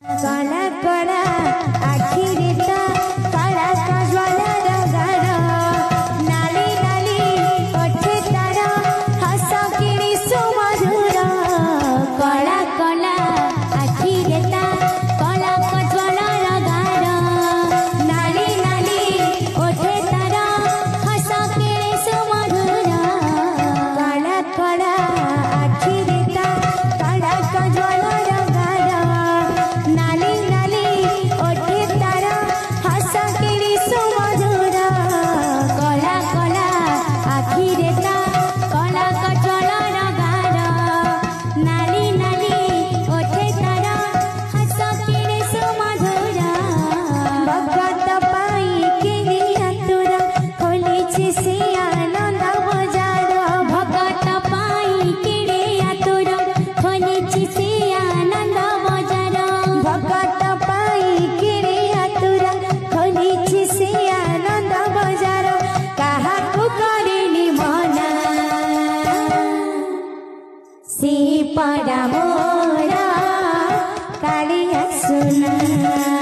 कला कला आखिरी तो कला कजल रगार नाली नाली ओठे तार हस किणी सुमधुर कला कला आखिरी तो कला कजल रगार नाली नाली ओठे तार हस किणी सुमधुर कला कला आखिरी तो कला कजल रगार नाली नाली ओठे तार हस किणी सुमधुर कला कला आखिरे ता कला कजल रगार नाली नाली ओठे तार हस किणी सुमधुर भगत पाई किणी आतुर खोलिछि से आनंद बजार भगत पाई किणी आतुर खोलिछि से आनंद बजार भगत पाई किणी आतुर खोलिछि से आनंद बजार काहाकु करिनि मना से पड़ा मोरा कालिया सुना।